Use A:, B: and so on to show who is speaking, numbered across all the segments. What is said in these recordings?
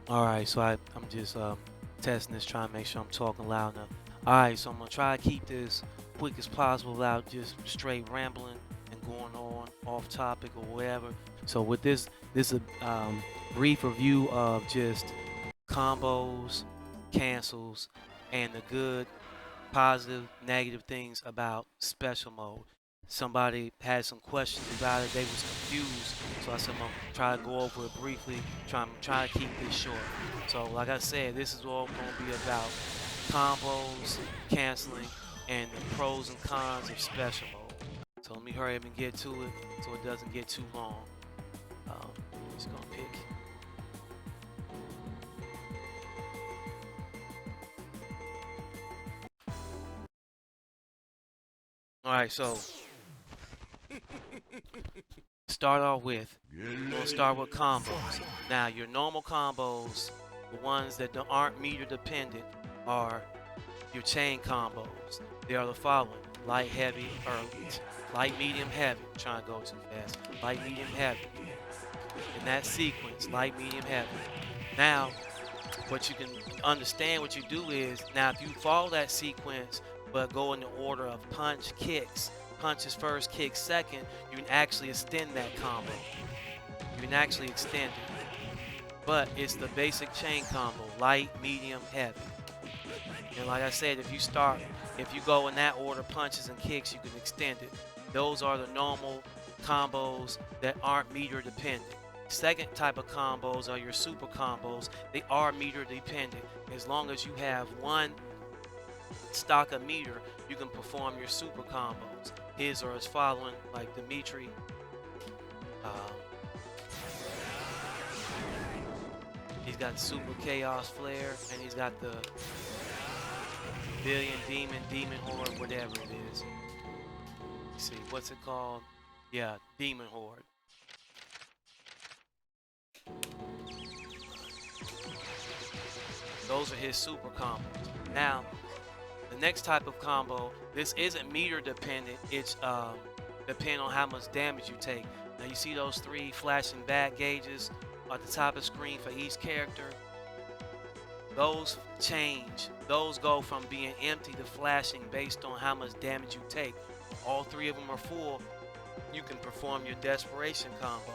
A: All right, so I'm just testing this, trying to make sure I'm talking loud enough. All right, so I'm gonna try to keep this quick as possible without just straight rambling and going on off topic or whatever. So with this is a brief review of just combos, cancels, and the good, positive, negative things about special mode. Somebody had some questions about it. They was confused, so I said I'm gonna try to go over it briefly. Try to keep this short. So like I said, this is all gonna be about combos, canceling, and the pros and cons of special mode. So let me hurry up and get to it so it doesn't get too long. Um, just gonna pick. All right, so start off with, we're gonna start with combos. Now your normal combos, the ones that aren't meter dependent, are your chain combos. They are the following: light, heavy, or light, medium, heavy. I'm trying to go too fast. Light, medium, heavy. In that sequence, light, medium, heavy. Now, what you can understand, what you do is, now if you follow that sequence but go in the order of punch, kicks, punches first, kicks second, you can actually extend that combo. You can actually extend it. But it's the basic chain combo: light, medium, heavy. And like I said, if you go in that order, punches and kicks, you can extend it. Those are the normal combos that aren't meter dependent. Second type of combos are your super combos. They are meter dependent. As long as you have one stock of meter, you can perform your super combos. His are as following, like Dimitri. Um, he's got Super Chaos Flare, and he's got the Billion Demon Horde, whatever it is. Let's see, what's it called? Yeah, Demon Horde. Those are his super combos. Now, the next type of combo, this isn't meter dependent. It's depending on how much damage you take. Now you see those three flashing bat gauges at the top of the screen for each character. Those change. Those go from being empty to flashing based on how much damage you take. All three of them are full. You can perform your Desperation Combo.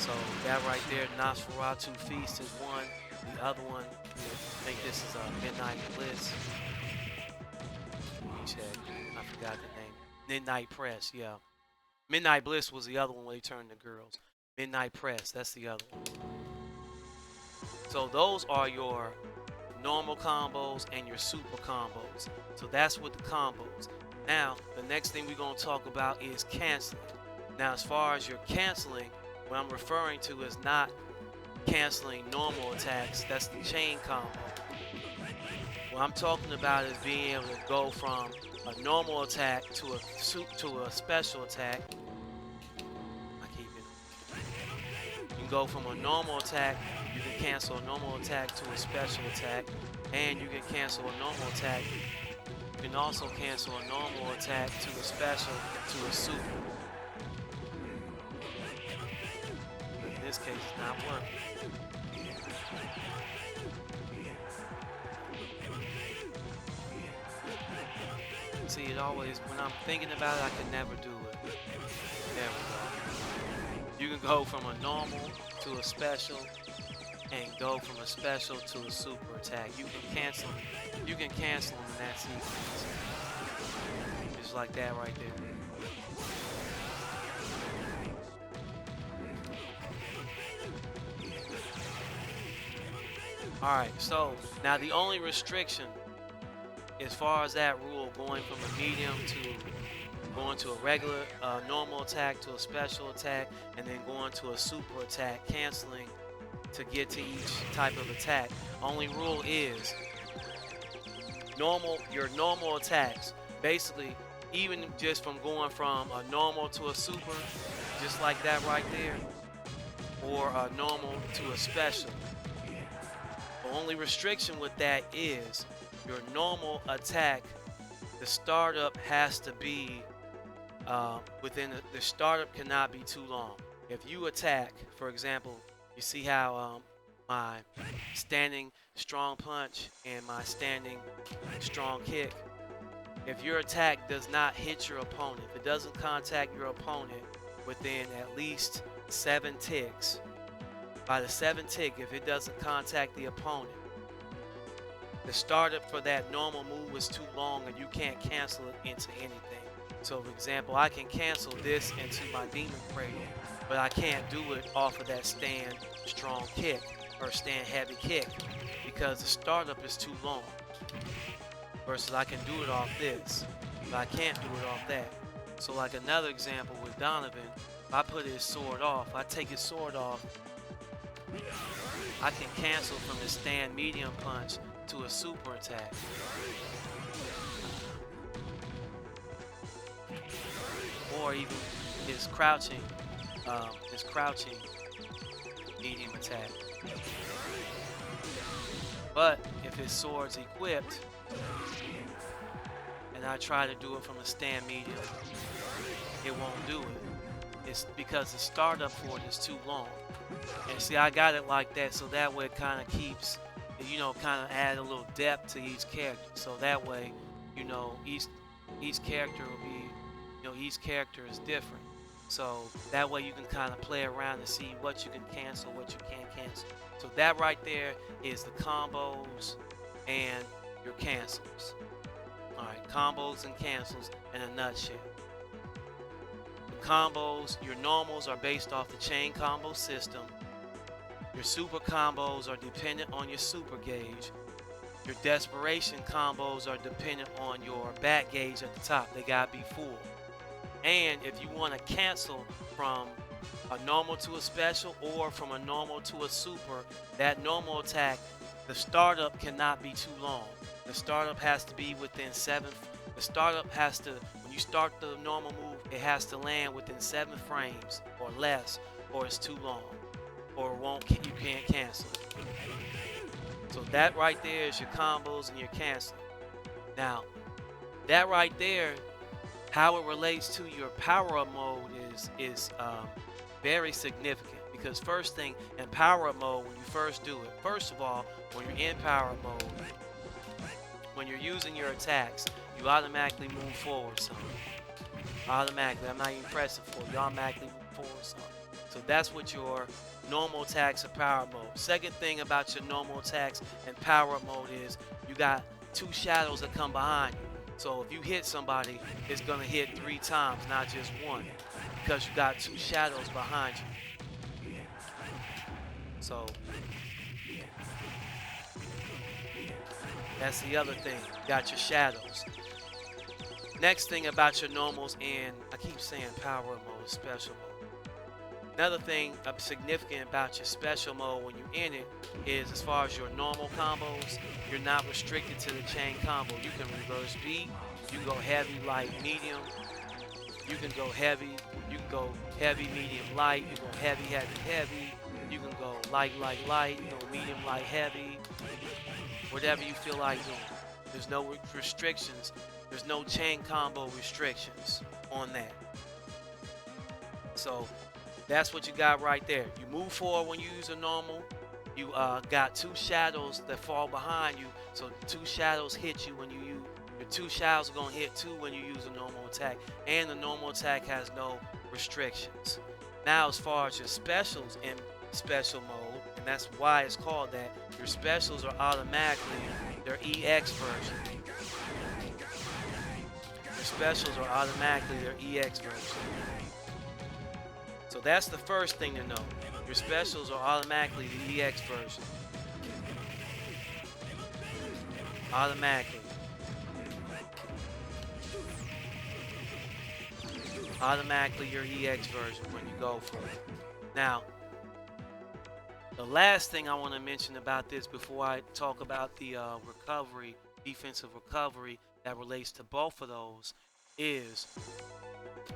A: So that right there, Nosferatu Feast is one. The other one, I think this is Midnight Bliss. Let me check. I forgot the name. Midnight Press, yeah. Midnight Bliss was the other one where they turned to girls. Midnight Press, that's the other one. So those are your normal combos and your super combos. So that's with the combos. Now, the next thing we're going to talk about is canceling. Now, as far as your canceling, what I'm referring to is not canceling normal attacks. That's the chain combo. What I'm talking about is being able to go from a normal attack to a special attack. I keep it. You can go from a normal attack, you can cancel a normal attack to a special attack, and you can cancel a normal attack. You can also cancel a normal attack to a special to a super. In this case, it's not working. See, it always, when I'm thinking about it, I can never do it. There we go. You can go from a normal to a special, and go from a special to a super attack. You can cancel them in that sequence. Just like that right there. Alright, so now the only restriction as far as that rule, going from a medium to going to a regular normal attack to a special attack, and then going to a super attack, canceling to get to each type of attack. Only rule is your normal attacks, basically, even just from going from a normal to a super, just like that right there, or a normal to a special. The only restriction with that is your normal attack, the startup has to be within the startup cannot be too long. If you attack, for example, you see how my standing strong punch and my standing strong kick, if your attack does not hit your opponent, if it doesn't contact your opponent within at least 7 ticks, by the 7th tick, if it doesn't contact the opponent, the startup for that normal move is too long and you can't cancel it into anything. So for example, I can cancel this into my demon cradle, but I can't do it off of that stand strong kick or stand heavy kick because the startup is too long. Versus I can do it off this, but I can't do it off that. So like another example with Donovan, if I put his sword off, I take his sword off, I can cancel from his stand medium punch to a super attack. Or even his crouching medium attack. But if his sword's equipped and I try to do it from a stand medium, it won't do it. It's because the startup for it is too long. And see, I got it like that so that way it kind of keeps, you know, kind of add a little depth to each character. So that way, you know, each character will be, you know, each character is different. So that way you can kind of play around and see what you can cancel, what you can't cancel. So that right there is the combos and your cancels. All right, combos and cancels in a nutshell. The combos, your normals are based off the chain combo system. Your super combos are dependent on your super gauge. Your desperation combos are dependent on your back gauge at the top. They gotta be full. And if you want to cancel from a normal to a special or from a normal to a super, that normal attack, the startup cannot be too long. The startup has to be within 7. The startup has to, when you start the normal move, it has to land within 7 frames or less, or it's too long, or you can't cancel it. So that right there is your combos and your canceling. Now, that right there, how it relates to your power-up mode is very significant, because first thing in power-up mode, when you first do it, first of all, when you're in power-up mode, when you're using your attacks, you automatically move forward some. Automatically, I'm not even pressing for you, automatically move forward some. So that's what your normal attacks in power-up mode. Second thing about your normal attacks in power-up mode is you got 2 shadows that come behind you. So if you hit somebody, it's gonna hit 3 times, not just 1, because you got 2 shadows behind you. So that's the other thing. You got your shadows. Next thing about your normals, and I keep saying power mode, special mode. Another thing significant about your special mode when you're in it is, as far as your normal combos, you're not restricted to the chain combo. You can reverse beat, you can go heavy, light, medium. You can go heavy, medium, light. You can go heavy, heavy, heavy. You can go light, light, light. You go medium, light, heavy. Whatever you feel like doing. There's no restrictions. There's no chain combo restrictions on that. So that's what you got right there. You move forward when you use a normal. You got 2 shadows that fall behind you. So 2 shadows hit you when you use. Your 2 shadows are going to hit 2 when you use a normal attack. And the normal attack has no restrictions. Now, as far as your specials in special mode, and that's why it's called that, your specials are automatically their EX version. Your specials are automatically their EX version. So that's the first thing to know. Your specials are automatically the EX version. Automatically. Automatically your EX version when you go for it. Now, the last thing I want to mention about this before I talk about the recovery, defensive recovery that relates to both of those is,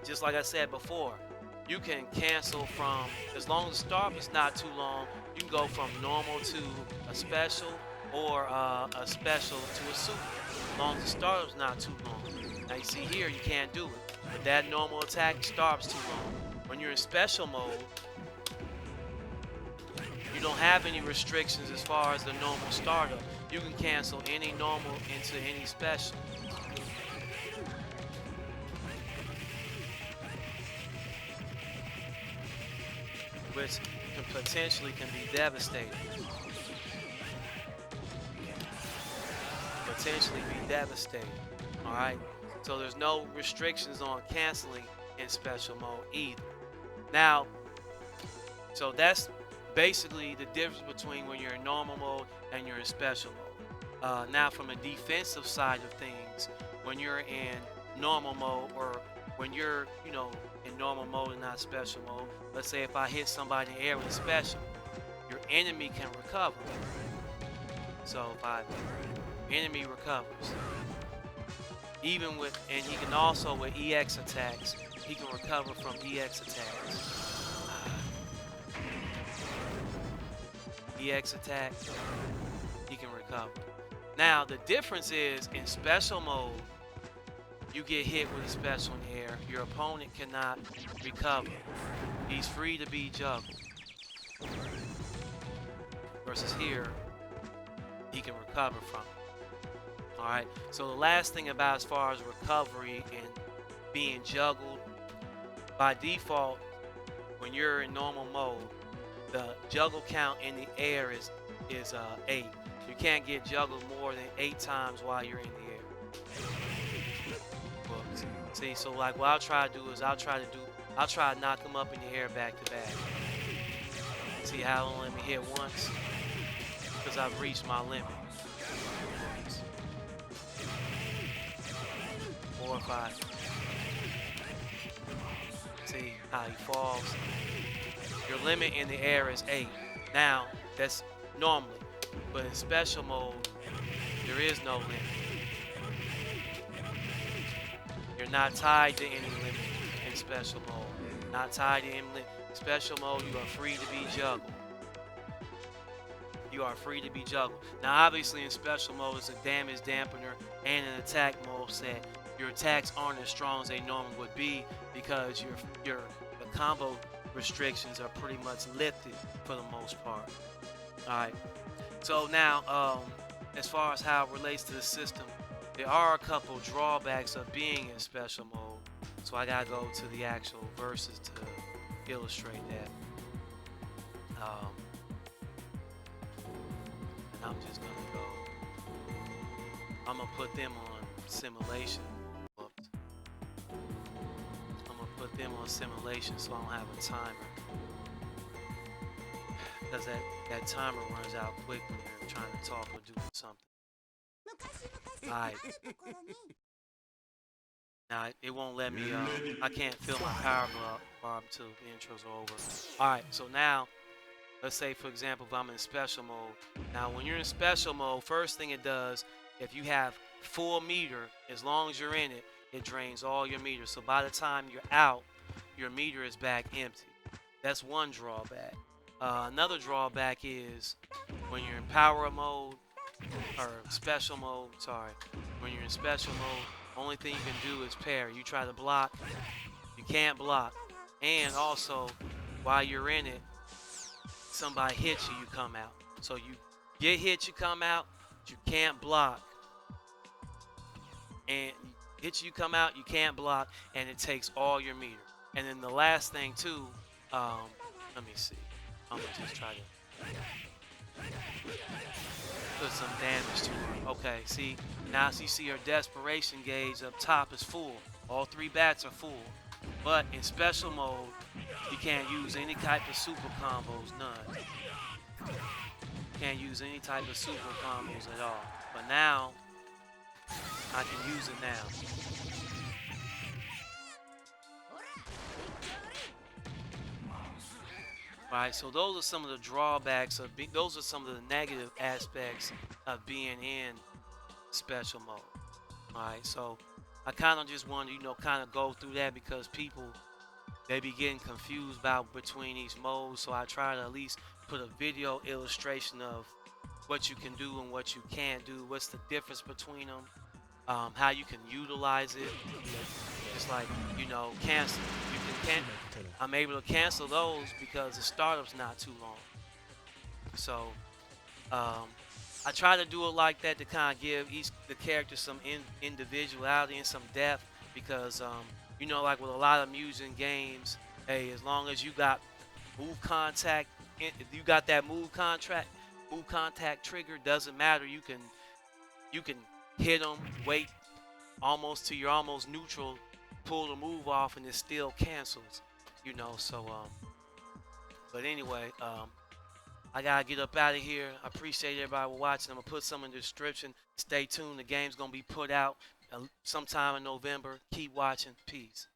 A: just like I said before, you can cancel from, as long as the startup is not too long, you can go from normal to a special or a special to a super, as long as the startup is not too long. Now you see here, you can't do it. With that normal attack, startup's too long. When you're in special mode, you don't have any restrictions as far as the normal startup. You can cancel any normal into any special. Which can potentially be devastating. Potentially be devastating. All right. So there's no restrictions on canceling in special mode either. Now, so that's basically the difference between when you're in normal mode and you're in special mode. Now, from a defensive side of things, when you're in normal mode, or when you're, in normal mode and not special mode, let's say if I hit somebody in the air with a special, your enemy can recover. So if enemy recovers, even with, and he can also with EX attacks, he can recover from EX attacks. EX attack, he can recover. Now the difference is in special mode, you get hit with a special in the air, your opponent cannot recover. He's free to be juggled. Versus here, he can recover from it. Alright, so the last thing about as far as recovery and being juggled, by default, when you're in normal mode, the juggle count in the air is 8. You can't get juggled more than 8 times while you're in the air. Well, see, so like what I'll try to do is I'll try to knock them up in the air back to back. See how it'll let me hit once? Because I've reached my limit. 4 or 5. See how he falls? Your limit in the air is 8. Now, that's normally. But in special mode, there is no limit. You're not tied to any limit in special mode. Not tied to any limit. In special mode, you are free to be juggled. You are free to be juggled. Now, obviously, in special mode, it's a damage dampener and an attack mode set. Your attacks aren't as strong as they normally would be because the combo restrictions are pretty much lifted for the most part. All right. So now, as far as how it relates to the system, there are a couple drawbacks of being in special mode. So I gotta go to the actual verses to illustrate that. I'm just gonna go. I'm gonna put them on simulation. Whoops. I'm gonna put them on simulation so I don't have a timer. Because that timer runs out quick when you're trying to talk or do something. Alright. Now it won't let me, I can't fill my power bar until the intros are over. Alright, so now, let's say for example, if I'm in special mode. Now when you're in special mode, first thing it does, if you have full meter, as long as you're in it, it drains all your meters. So by the time you're out, your meter is back empty. That's one drawback. Another drawback is when you're in power mode, or special mode, sorry. When you're in special mode, only thing you can do is parry. You try to block, you can't block. And also, while you're in it, somebody hits you, you come out. So you get hit, you come out, but you can't block. And hits you come out, you can't block, and it takes all your meter. And then the last thing too, let me see. I'm gonna just try to put some damage to her. Okay, see, now you see her desperation gauge up top is full. All 3 bats are full. But in special mode, you can't use any type of super combos, none. Can't use any type of super combos at all. But now, I can use it now. Right, so those are some of the drawbacks of those are some of the negative aspects of being in special mode. Alright, so I kind of just want to, kind of go through that because people, they be getting confused about between these modes. So I try to at least put a video illustration of what you can do and what you can't do. What's the difference between them? How you can utilize it. It's like, cancel. I'm able to cancel those because the startup's not too long. So um, I try to do it like that to kind of give each the character some individuality and some depth because you know, like with a lot of music and games, hey, as long as you got move contact, if you got that move contact trigger, doesn't matter. You can hit them, wait almost till you're almost neutral, pull the move off, and it still cancels. You know, so but anyway, I gotta get up out of here. I appreciate everybody watching. I'm gonna put some in the description. Stay tuned. The game's gonna be put out sometime in November. Keep watching. Peace.